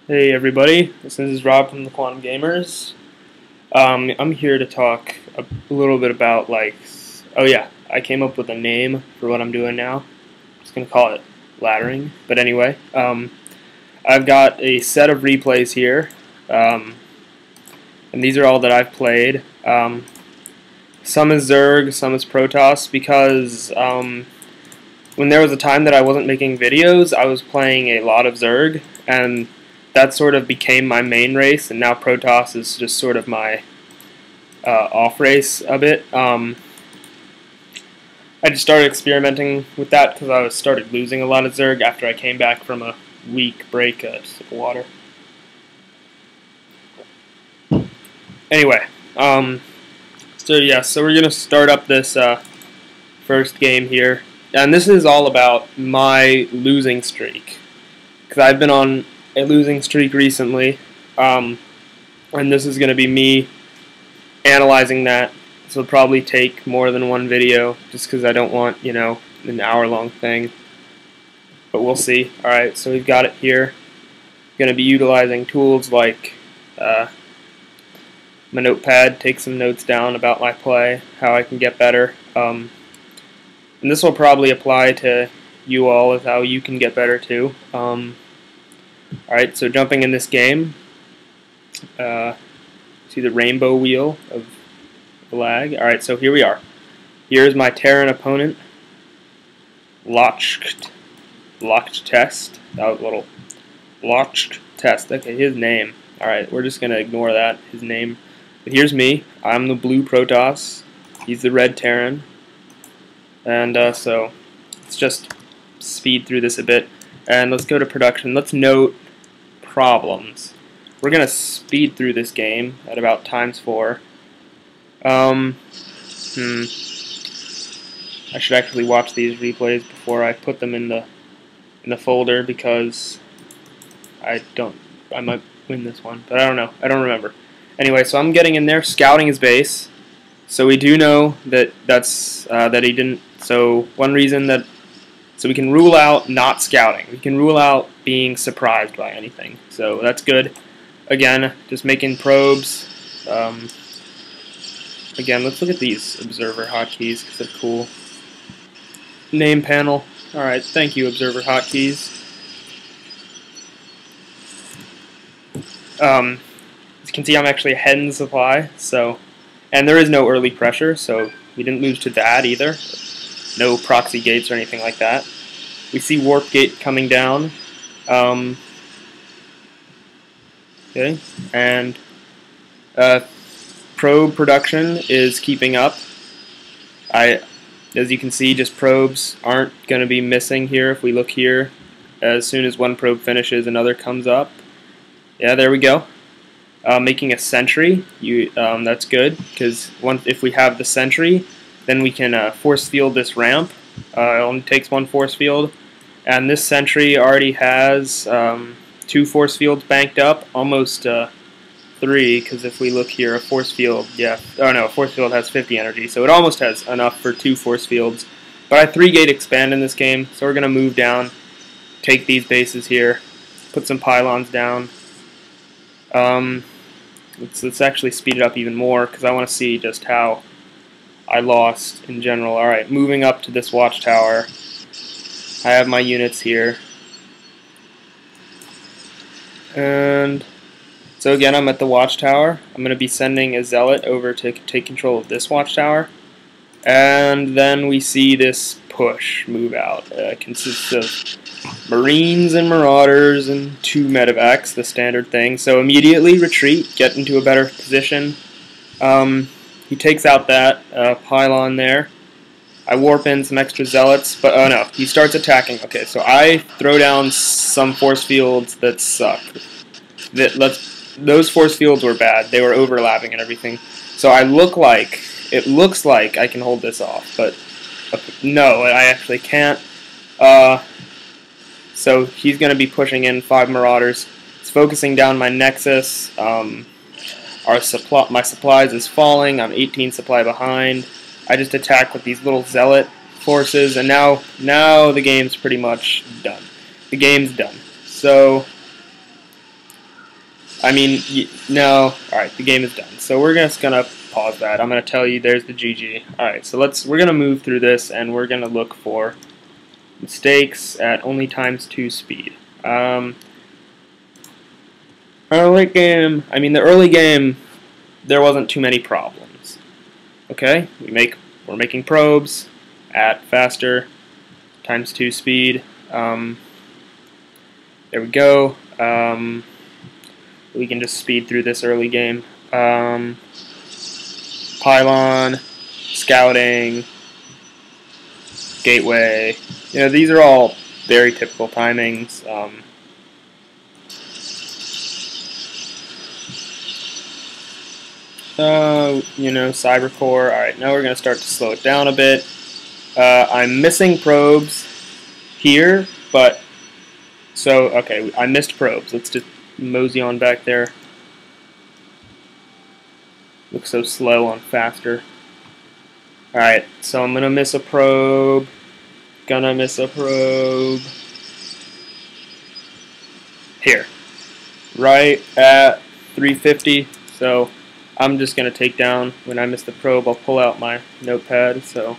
Hey everybody, this is Rob from the Quantum Gamers. I'm here to talk a little bit about oh yeah, I came up with a name for what I'm doing now. I'm just gonna call it laddering. But anyway, I've got a set of replays here, and these are all that I've played. Some is Zerg, some is Protoss, because when there was a time that I wasn't making videos, I was playing a lot of Zerg, and that sort of became my main race, and now Protoss is just sort of my off race a bit. I just started experimenting with that because I started losing a lot of Zerg after I came back from a week break. Just sip of water. Anyway, so we're gonna start up this first game here, and this is all about my losing streak because I've been on a losing streak recently, and this is going to be me analyzing that. This will probably take more than one video just because I don't want, an hour-long thing, but we'll see. Alright, so we've got it here. Going to be utilizing tools like my notepad, take some notes down about my play, how I can get better, and this will probably apply to you all as how you can get better too. Alright, so jumping in this game, see the rainbow wheel of the lag. Alright, so here we are. Here's my Terran opponent, Locked Test. That was a little Locked Test. Okay, his name. Alright, we're just going to ignore that, his name. But here's me. I'm the blue Protoss. He's the red Terran. And so let's just speed through this a bit. And let's go to production. Let's note problems. We're going to speed through this game at about ×4. I should actually watch these replays before I put them in the folder because I might win this one, but I don't know. I don't remember. Anyway, so I'm getting in there, scouting his base. So we do know that that he didn't. So one reason that so we can rule out not scouting. We can rule out being surprised by anything. So that's good. Again, just making probes. Again, let's look at these observer hotkeys because they're cool. Name panel. Alright, thank you, observer hotkeys. As you can see, I'm actually ahead in the supply. And there is no early pressure, so we didn't lose to that either. No proxy gates or anything like that. We see warp gate coming down. Okay, and probe production is keeping up. As you can see, just probes aren't going to be missing here. If we look here, as soon as one probe finishes, another comes up. Yeah, there we go. Making a sentry, that's good because if we have the sentry, then we can force field this ramp. It only takes one force field, and this sentry already has 2 force fields banked up, almost 3, because if we look here, a force field, a force field has 50 energy, so it almost has enough for 2 force fields. But I 3-gate expand in this game, so we're going to move down, take these bases here, put some pylons down. Let's actually speed it up even more, because I want to see just how I lost in general. Alright, moving up to this watchtower. I have my units here. And so again, I'm at the watchtower. I'm going to be sending a zealot over to take control of this watchtower. And then we see this push move out. It consists of Marines and Marauders and 2 medevacs, the standard thing. So immediately retreat, get into a better position. He takes out that pylon there. I warp in some extra zealots, but oh no, he starts attacking. Okay, so I throw down some force fields that suck. Those force fields were bad. They were overlapping and everything. So it looks like I can hold this off, but no, I actually can't. So he's going to be pushing in 5 Marauders. It's focusing down my Nexus. My supplies is falling. I'm 18 supply behind. I just attack with these little zealot forces, and now the game's pretty much done. The game's done. So I mean, no. Alright, the game is done. So we're just going to pause that. I'm going to tell you there's the GG. Alright, so we're going to move through this, and we're going to look for mistakes at only ×2 speed. Early game, the early game, there wasn't too many problems. Okay, we're making probes at faster ×2 speed. There we go. We can just speed through this early game. Pylon, scouting, gateway. These are all very typical timings. Cybercore. Alright, now we're going to start to slow it down a bit. I'm missing probes here, but okay, I missed probes. Let's just mosey on back there. Looks so slow on faster. Alright, so I'm going to miss a probe. Gonna miss a probe. Here. Right at 350. So I'm just going to take down, when I miss the probe, I'll pull out my notepad. So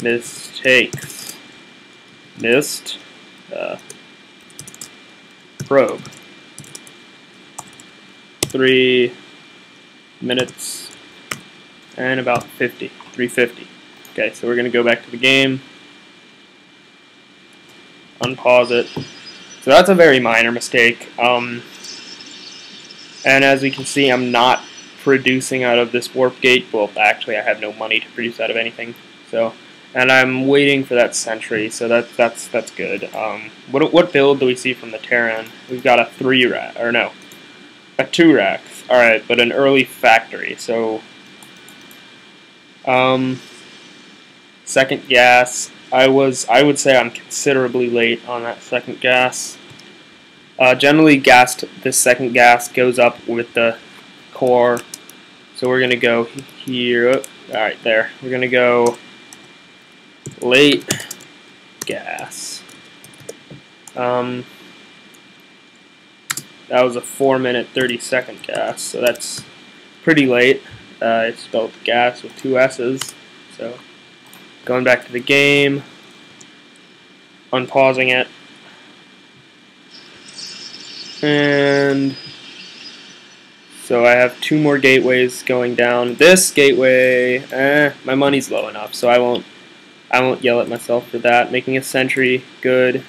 mistakes. Missed probe. 3 minutes and about 350. Okay, so we're going to go back to the game. Unpause it. So that's a very minor mistake. And as we can see, I'm not producing out of this warp gate. Well, actually, I have no money to produce out of anything. So, and I'm waiting for that sentry. So that's good. What build do we see from the Terran? We've got a 3-rack, or no, a 2-rack. All right, but an early factory. So, second gas. I would say I'm considerably late on that second gas. Generally, this second gas goes up with the core. So we're gonna go here. All right, there. We're gonna go late gas. That was a 4-minute 30-second gas, so that's pretty late. I spelled gas with 2 S's. So going back to the game, unpausing it, and so I have 2 more gateways going down. This gateway, my money's low enough, so I won't yell at myself for that. Making a sentry, good.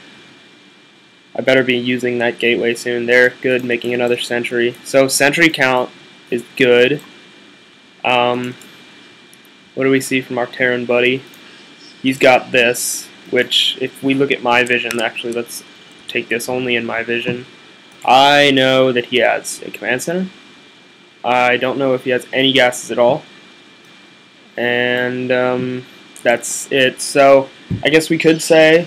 I better be using that gateway soon. There, good. Making another sentry. So sentry count is good. What do we see from our Terran buddy? He's got this, which if we look at my vision, actually let's take this only in my vision. I know that he has a command center. I don't know if he has any gases at all. And that's it. So I guess we could say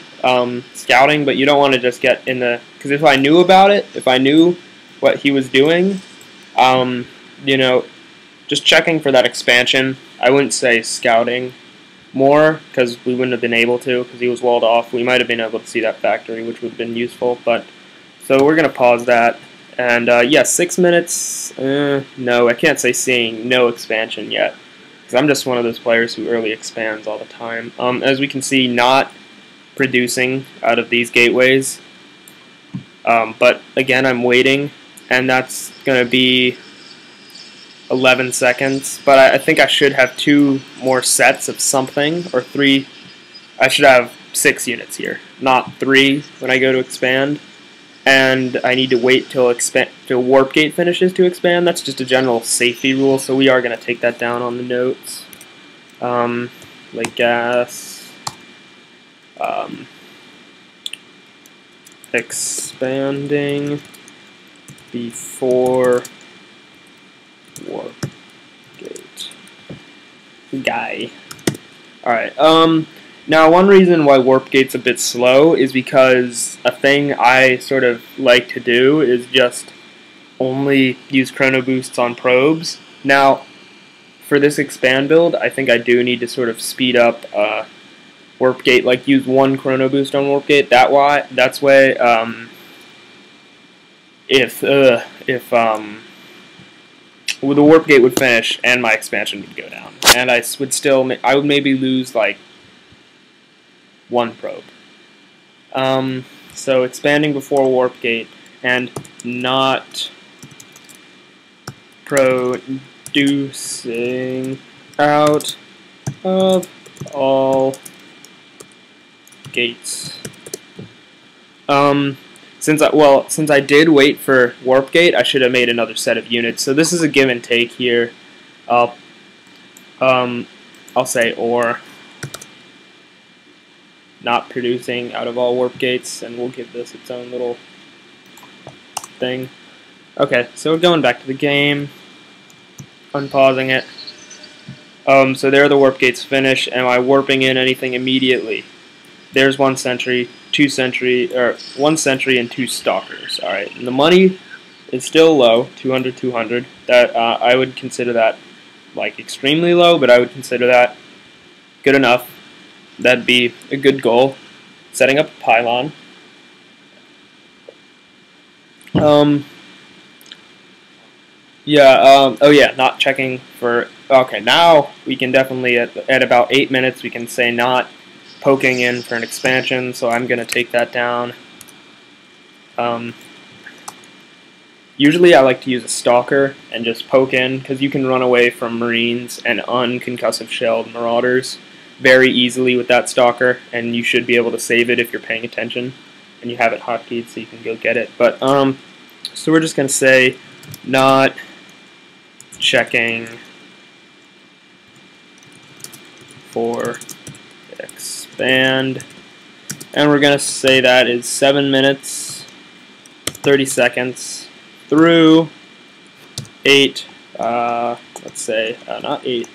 scouting, but you don't want to just get in the... Because if I knew about it, if I knew what he was doing, just checking for that expansion, I wouldn't say scouting more, because we wouldn't have been able to, because he was walled off. We might have been able to see that factory, which would have been useful, but... So we're going to pause that. And, yeah, 6 minutes, no, I can't say seeing no expansion yet. Because I'm just one of those players who early expands all the time. As we can see, not producing out of these gateways. But, again, I'm waiting. And that's going to be 11 seconds. But I think I should have 2 more sets of something, or 3. I should have 6 units here, not 3 when I go to expand. And I need to wait till warp gate finishes to expand. That's just a general safety rule, so we are going to take that down on the notes. Like gas, expanding before warp gate. Guy. Alright, now, one reason why warp gate's a bit slow is because a thing I sort of like to do is just only use chrono boosts on probes. Now, for this expand build, I think I do need to sort of speed up warp gate, like use 1 chrono boost on warp gate. That's way if well, the warp gate would finish and my expansion would go down, and I would maybe lose like 1 probe. So expanding before warp gate and not producing out of all gates. Since I did wait for warp gate, I should have made another set of units. So this is a give and take here. I'll say or not producing out of all warp gates, and we'll give this its own little thing. Okay, so we're going back to the game, unpausing it. So there the warp gates finish. Am I warping in anything immediately? There's 1 sentry, 2 sentry, or 1 sentry and 2 stalkers. All right, and the money is still low, 200, 200. That I would consider that like extremely low, but I would consider that good enough. That'd be a good goal. Setting up a pylon. Oh yeah, not checking for. Okay, now we can definitely at about 8 minutes we can say not poking in for an expansion. So I'm gonna take that down. Usually I like to use a stalker and just poke in because you can run away from marines and unconcussive shelled marauders very easily with that stalker, and you should be able to save it if you're paying attention and you have it hotkeyed so you can go get it. But so we're just gonna say not checking for expand, and we're gonna say that is 7 minutes 30 seconds through 8 let's say not 8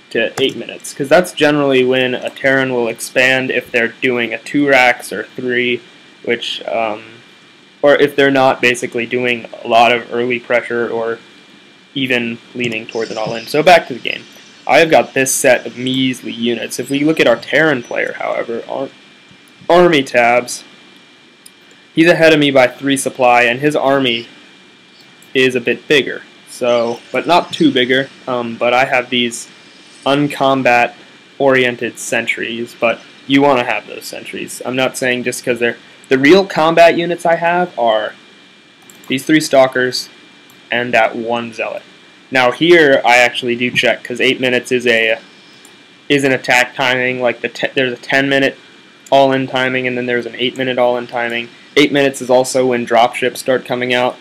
to 8 minutes, because that's generally when a Terran will expand if they're doing a 2 racks or 3, which or if they're not basically doing a lot of early pressure or even leaning towards an all-in. So back to the game. I have got this set of measly units. If we look at our Terran player, however, our army tabs, he's ahead of me by 3 supply, and his army is a bit bigger. So, but not too bigger. But I have these uncombat oriented sentries, but you want to have those sentries. I'm not saying just because they're the real combat units I have are these 3 stalkers and that 1 zealot. Now here I actually do check because 8 minutes is an attack timing. Like there's a 10-minute all-in timing, and then there's an 8-minute all-in timing. 8 minutes is also when dropships start coming out.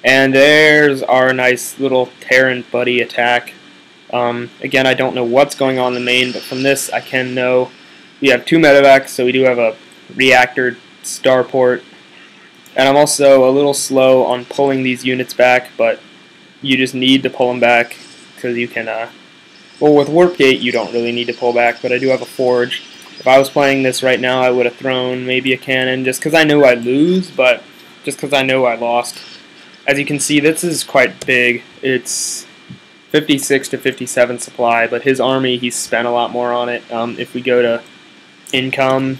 And there's our nice little Terran buddy attack. Again, I don't know what's going on in the main, but from this I can know we have 2 medevacs, so we do have a reactor starport. And I'm also a little slow on pulling these units back, but you just need to pull them back because you can, well, with Warp Gate you don't really need to pull back, but I do have a forge. If I was playing this right now, I would have thrown maybe a cannon just because I know I'd lose, but just because I know I lost. As you can see, this is quite big. It's 56 to 57 supply, but his army, he's spent a lot more on it. If we go to income,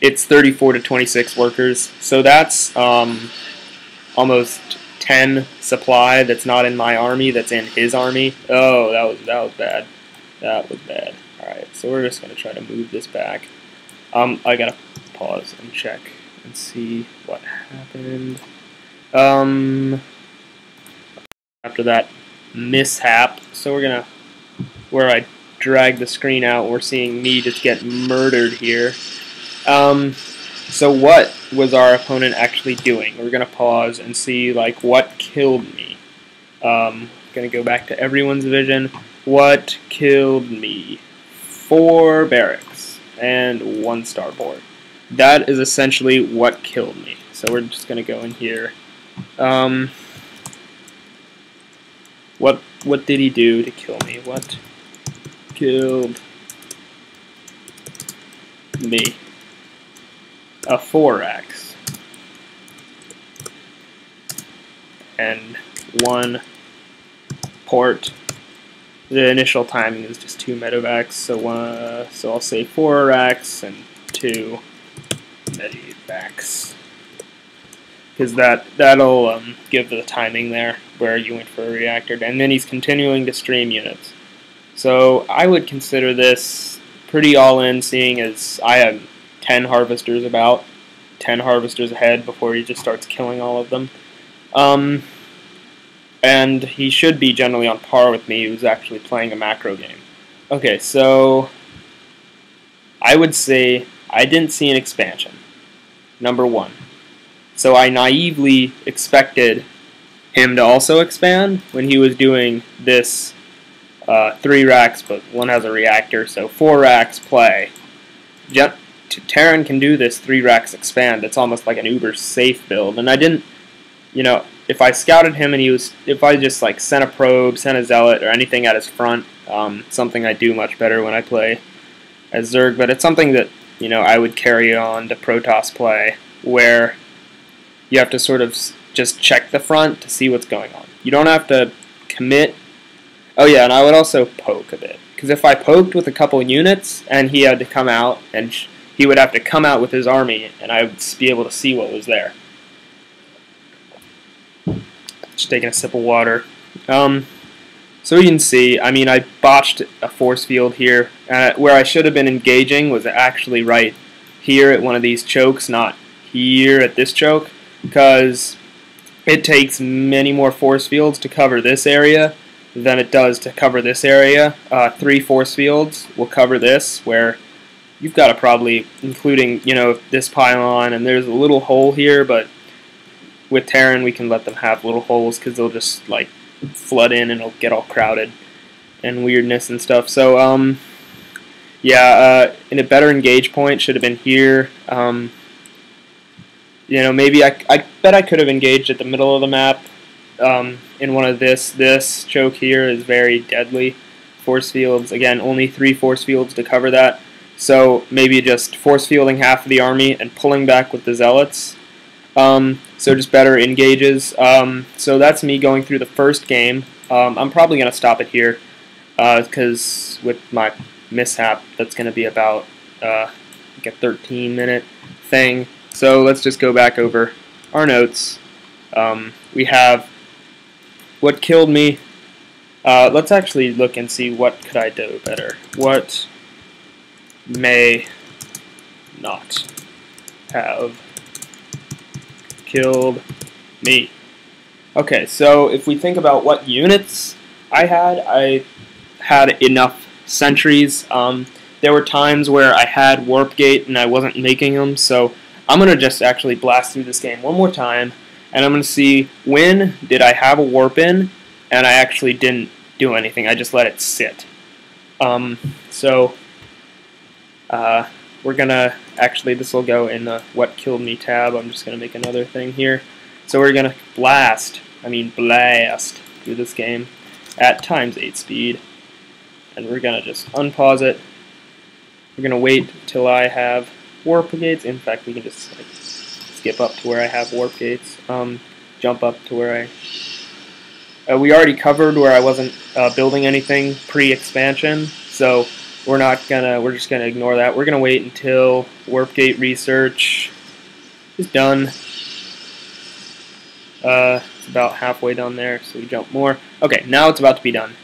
it's 34 to 26 workers, so that's almost 10 supply that's not in my army, that's in his army. Oh, that was bad. That was bad. Alright, so we're just going to try to move this back. I gotta pause and check and see what happened. After that mishap, so we're gonna, where I drag the screen out, we're seeing me just get murdered here. So what was our opponent actually doing? We're gonna pause and see like what killed me. Gonna go back to everyone's vision. What killed me? 4 barracks and 1 starport. That is essentially what killed me. So we're just gonna go in here. What did he do to kill me? What killed me? A 4-axe and 1 port. The initial timing is just 2 medevacs, so I'll say 4 racks and 2 medevacs. because that'll give the timing there where you went for a reactor. And then he's continuing to stream units. So I would consider this pretty all-in, seeing as I have 10 harvesters about, 10 harvesters ahead before he just starts killing all of them. And he should be generally on par with me, who's actually playing a macro game. Okay, so I would say I didn't see an expansion, number one. So I naively expected him to also expand when he was doing this 3 racks, but one has a reactor, so 4 racks play. Terran can do this 3 racks expand. It's almost like an uber safe build, and I didn't, if I scouted him and if I just like sent a probe, sent a zealot, or anything at his front, something I do much better when I play as Zerg, but it's something that I would carry on to Protoss play, where you have to sort of just check the front to see what's going on. You don't have to commit. Oh yeah, and I would also poke a bit, because if I poked with a couple units and he had to come out, and he would have to come out with his army, and I would be able to see what was there. Just taking a sip of water. So you can see, I mean, I botched a force field here. Where I should have been engaging was actually right here at one of these chokes, not here at this choke, because it takes many more force fields to cover this area than it does to cover this area. 3 force fields will cover this, where you've got to probably, including, this pylon, and there's a little hole here, but with Terran we can let them have little holes because they'll just like flood in and it'll get all crowded and weirdness and stuff. So yeah, in a better engage point should have been here. Maybe I bet I could have engaged at the middle of the map. In one of this choke here is very deadly. Force fields, again, only 3 force fields to cover that. So maybe just force fielding half of the army and pulling back with the zealots. So just better engages. So that's me going through the first game. I'm probably going to stop it here because with my mishap, that's going to be about like a 13-minute thing. So let's just go back over our notes. We have what killed me. Let's actually look and see what could I do better. What may not have killed me. Okay, so if we think about what units I had enough sentries. There were times where I had warp gate and I wasn't making them, so I'm going to just actually blast through this game one more time, and I'm going to see when did I have a warp in and I actually didn't do anything. I just let it sit. We're going to, actually this will go in the what killed me tab. I'm just going to make another thing here. So we're going to blast through this game at ×8 speed. And we're going to just unpause it. We're going to wait till I have warp gates. In fact, we can just like, skip up to where I have warp gates. Jump up to where we already covered where I wasn't building anything pre-expansion, so we're just gonna ignore that. We're gonna wait until warp gate research is done. It's about halfway done there, so we jump more. Okay, now it's about to be done.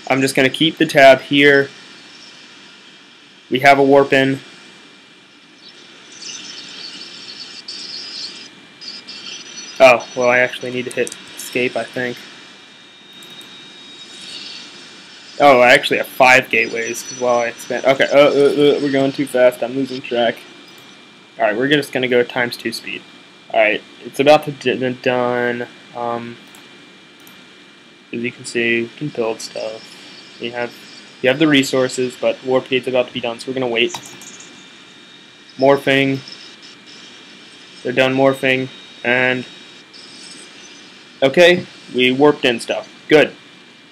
I'm just gonna keep the tab here. We have a warp in. Oh, well, I actually need to hit escape, I think. Oh, I actually have 5 gateways, because while I expand... Okay, we're going too fast. I'm losing track. Alright, we're just going to go ×2 speed. Alright, it's about to be done. As you can see, we can build stuff. You have the resources, but warp gate's about to be done, so we're going to wait. Morphing. They're done morphing, and... Okay, we warped in stuff. Good.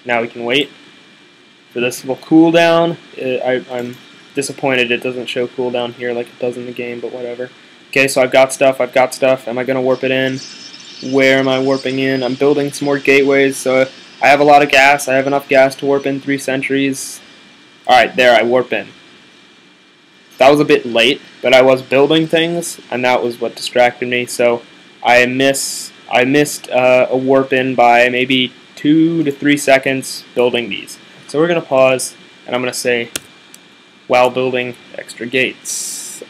Now we can wait for this little cooldown. I'm disappointed it doesn't show cooldown here like it does in the game, but whatever. Okay, so I've got stuff. Am I going to warp it in? Where am I warping in? I'm building some more gateways, so I have a lot of gas. I have enough gas to warp in 3 sentries. Alright, there, I warp in. That was a bit late, but I was building things, and that was what distracted me. So I missed a warp in by maybe 2 to 3 seconds building these. So we're gonna pause, and I'm gonna say, while building extra gates.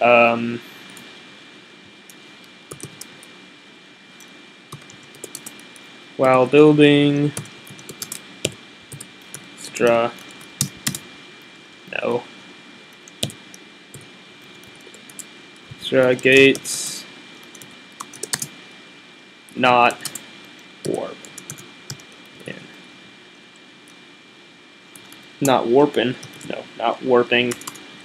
While building extra gates, not warp in. Not warping. No, not warping.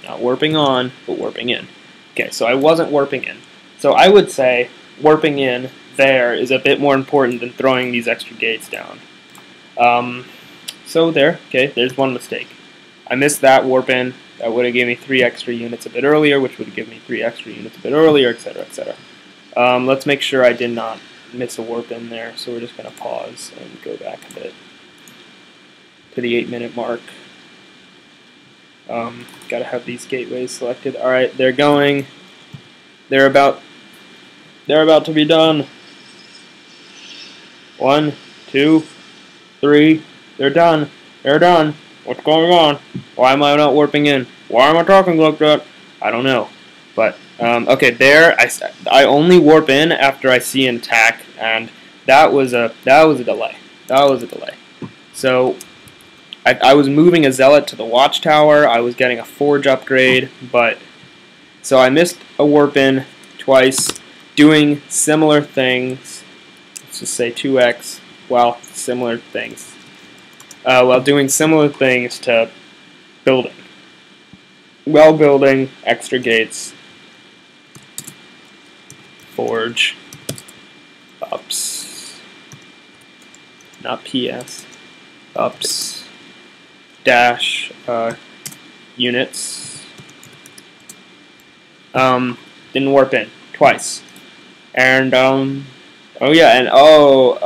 Not warping on, but warping in. Okay, so I wasn't warping in. So I would say warping in there is a bit more important than throwing these extra gates down. So there, okay, there's one mistake. I missed that warp in. That would have given me 3 extra units a bit earlier, which would have given me 3 extra units a bit earlier, etc., etc. Let's make sure I did not miss a warp in there, so we're just going to pause and go back a bit to the 8-minute mark. Got to have these gateways selected. All right, they're going. They're about to be done. 1, 2, 3. They're done. They're done. What's going on? Why am I not warping in? Why am I talking like that? I don't know. But okay, there I only warp in after I see an attack, and that was a delay. That was a delay. So I was moving a zealot to the watchtower. I was getting a forge upgrade, but so I missed a warp in twice, doing similar things. Let's just say 2x. Well, similar things. While doing similar things to building. While building extra gates, forge, ups, not PS, ups, dash, units, didn't warp in, twice, and, oh yeah, and oh,